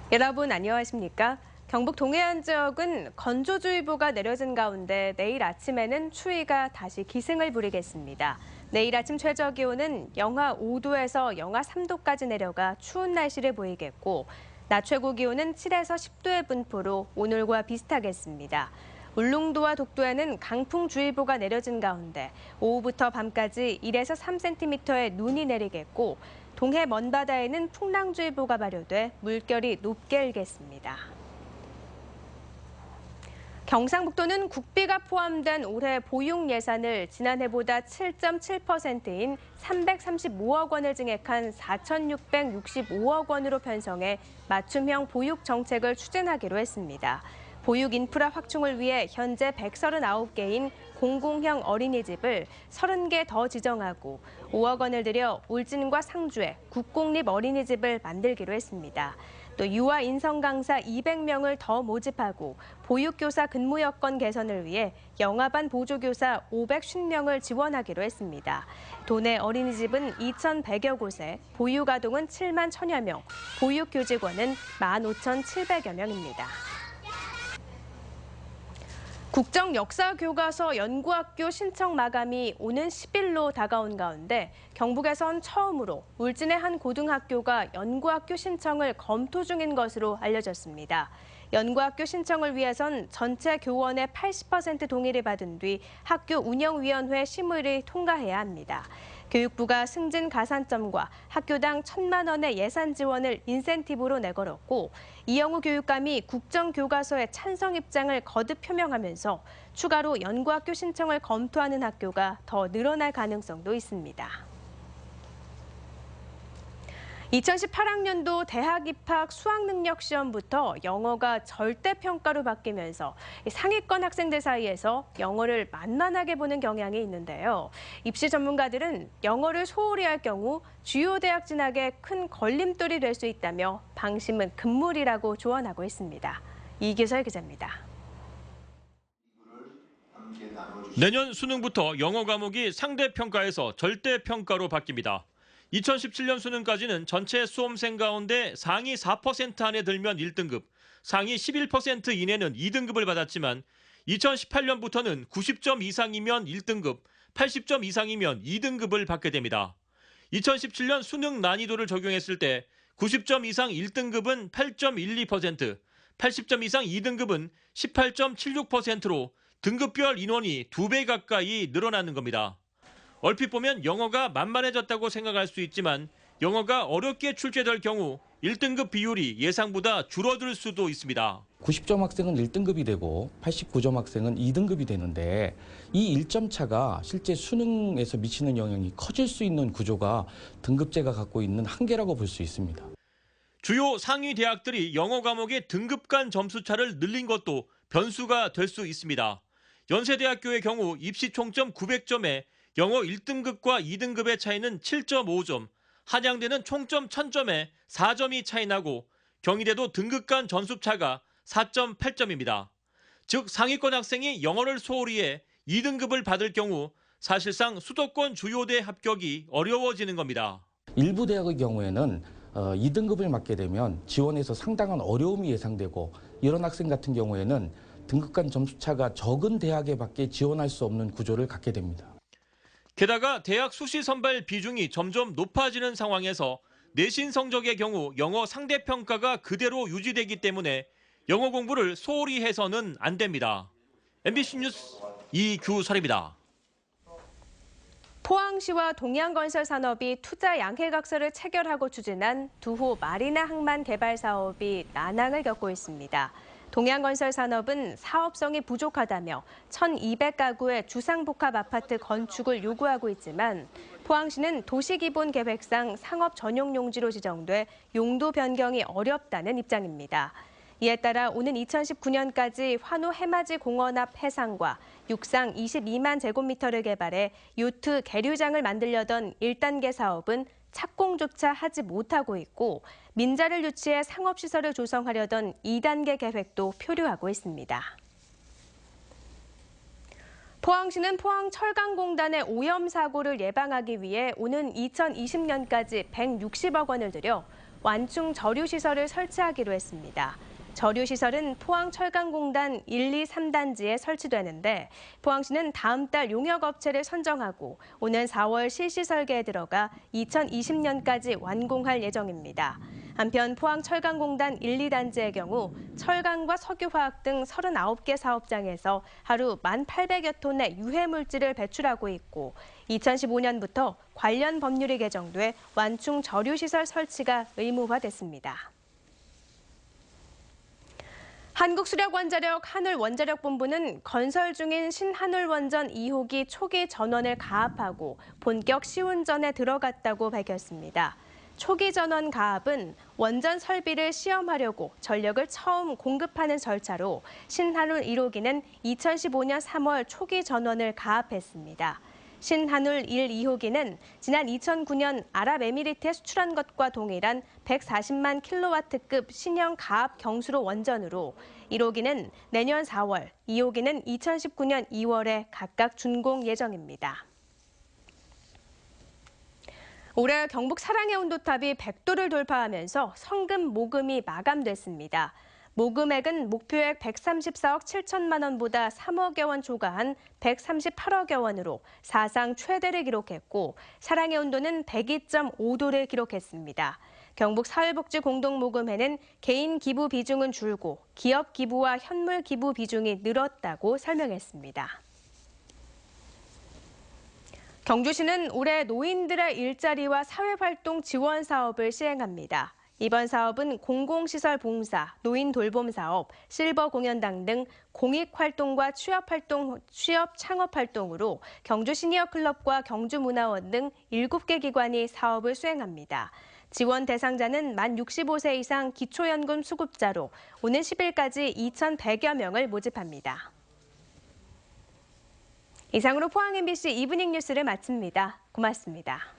여러분 안녕하십니까? 경북 동해안 지역은 건조주의보가 내려진 가운데 내일 아침에는 추위가 다시 기승을 부리겠습니다. 내일 아침 최저 기온은 영하 5도에서 영하 3도까지 내려가 추운 날씨를 보이겠고 낮 최고 기온은 7에서 10도의 분포로 오늘과 비슷하겠습니다. 울릉도와 독도에는 강풍주의보가 내려진 가운데 오후부터 밤까지 1에서 3cm의 눈이 내리겠고 동해 먼바다에는 풍랑주의보가 발효돼 물결이 높게 일겠습니다. 경상북도는 국비가 포함된 올해 보육 예산을 지난해보다 7.7%인 335억 원을 증액한 4,665억 원으로 편성해 맞춤형 보육 정책을 추진하기로 했습니다. 보육 인프라 확충을 위해 현재 139개인 공공형 어린이집을 30개 더 지정하고 5억 원을 들여 울진과 상주에 국공립 어린이집을 만들기로 했습니다. 또 유아 인성 강사 200명을 더 모집하고 보육교사 근무 여건 개선을 위해 영아반 보조교사 550명을 지원하기로 했습니다. 도내 어린이집은 2,100여 곳에 보육아동은 7만 1,000여 명, 보육교직원은 15,700여 명입니다. 국정역사교과서 연구학교 신청 마감이 오는 10일로 다가온 가운데 경북에선 처음으로 울진의 한 고등학교가 연구학교 신청을 검토 중인 것으로 알려졌습니다. 연구학교 신청을 위해선 전체 교원의 80% 동의를 받은 뒤 학교 운영위원회 심의를 통과해야 합니다. 교육부가 승진 가산점과 학교당 1,000만 원의 예산 지원을 인센티브로 내걸었고 이영우 교육감이 국정교과서의 찬성 입장을 거듭 표명하면서 추가로 연구학교 신청을 검토하는 학교가 더 늘어날 가능성도 있습니다. 2018학년도 대학 입학 수학능력 시험부터 영어가 절대평가로 바뀌면서 상위권 학생들 사이에서 영어를 만만하게 보는 경향이 있는데요. 입시 전문가들은 영어를 소홀히 할 경우 주요 대학 진학에 큰 걸림돌이 될 수 있다며 방심은 금물이라고 조언하고 있습니다. 이규설 기자입니다. 내년 수능부터 영어 과목이 상대평가에서 절대평가로 바뀝니다. 2017년 수능까지는 전체 수험생 가운데 상위 4% 안에 들면 1등급, 상위 11% 이내는 2등급을 받았지만 2018년부터는 90점 이상이면 1등급, 80점 이상이면 2등급을 받게 됩니다. 2017년 수능 난이도를 적용했을 때 90점 이상 1등급은 8.12%, 80점 이상 2등급은 18.76%로 등급별 인원이 2배 가까이 늘어나는 겁니다. 얼핏 보면 영어가 만만해졌다고 생각할 수 있지만 영어가 어렵게 출제될 경우 1등급 비율이 예상보다 줄어들 수도 있습니다. 90점 학생은 1등급이 되고 89점 학생은 2등급이 되는데 이 1점 차가 실제 수능에서 미치는 영향이 커질 수 있는 구조가 등급제가 갖고 있는 한계라고 볼 수 있습니다. 주요 상위 대학들이 영어 과목의 등급 간 점수 차를 늘린 것도 변수가 될 수 있습니다. 연세대학교의 경우 입시 총점 900점에 영어 1등급과 2등급의 차이는 7.5점, 한양대는 총점 1000점에 4점이 차이 나고 경희대도 등급 간 점수 차가 4.8점입니다. 즉 상위권 학생이 영어를 소홀히 해 2등급을 받을 경우 사실상 수도권 주요대 합격이 어려워지는 겁니다. 일부 대학의 경우에는 2등급을 맞게 되면 지원에서 상당한 어려움이 예상되고 이런 학생 같은 경우에는 등급 간 점수 차가 적은 대학에밖에 지원할 수 없는 구조를 갖게 됩니다. 게다가 대학 수시 선발 비중이 점점 높아지는 상황에서 내신 성적의 경우 영어 상대평가가 그대로 유지되기 때문에 영어 공부를 소홀히 해서는 안 됩니다. MBC 뉴스 이규설입니다. 포항시와 동양건설산업이 투자 양해각서를 체결하고 추진한 두호 마리나 항만 개발 사업이 난항을 겪고 있습니다. 동양건설산업은 사업성이 부족하다며 1,200가구의 주상복합 아파트 건축을 요구하고 있지만 포항시는 도시기본계획상 상업 전용 용지로 지정돼 용도 변경이 어렵다는 입장입니다. 이에 따라 오는 2019년까지 환호 해맞이 공원 앞 해상과 육상 22만 제곱미터를 개발해 요트 계류장을 만들려던 1단계 사업은 착공조차 하지 못하고 있고 민자를 유치해 상업시설을 조성하려던 2단계 계획도 표류하고 있습니다. 포항시는 포항철강공단의 오염 사고를 예방하기 위해 오는 2020년까지 160억 원을 들여 완충 저류시설을 설치하기로 했습니다. 저류시설은 포항철강공단 1, 2, 3단지에 설치되는데 포항시는 다음 달 용역업체를 선정하고 오는 4월 실시 설계에 들어가 2020년까지 완공할 예정입니다. 한편 포항철강공단 1, 2단지의 경우 철강과 석유화학 등 39개 사업장에서 하루 1,800여 톤의 유해물질을 배출하고 있고 2015년부터 관련 법률이 개정돼 완충 저류시설 설치가 의무화됐습니다. 한국수력원자력 한울원자력본부는 건설 중인 신한울원전 2호기 초기 전원을 가압하고 본격 시운전에 들어갔다고 밝혔습니다. 초기 전원 가압은 원전 설비를 시험하려고 전력을 처음 공급하는 절차로 신한울 1호기는 2015년 3월 초기 전원을 가압했습니다. 신한울 1, 2호기는 지난 2009년 아랍에미리트에 수출한 것과 동일한 140만 킬로와트급 신형 가압 경수로 원전으로 1호기는 내년 4월, 2호기는 2019년 2월에 각각 준공 예정입니다. 올해 경북 사랑의 온도탑이 100도를 돌파하면서 성금 모금이 마감됐습니다. 모금액은 목표액 134억 7천만 원보다 3억여 원 초과한 138억여 원으로 사상 최대를 기록했고 사랑의 온도는 102.5도를 기록했습니다. 경북 사회복지공동모금회는 개인 기부 비중은 줄고 기업 기부와 현물 기부 비중이 늘었다고 설명했습니다. 경주시는 올해 노인들의 일자리와 사회활동 지원 사업을 시행합니다. 이번 사업은 공공시설 봉사, 노인 돌봄 사업, 실버 공연당 등 공익활동과 취업 창업활동으로 경주 시니어클럽과 경주문화원 등 7개 기관이 사업을 수행합니다. 지원 대상자는 만 65세 이상 기초연금 수급자로 오는 10일까지 2,100여 명을 모집합니다. 이상으로 포항 MBC 이브닝 뉴스를 마칩니다. 고맙습니다.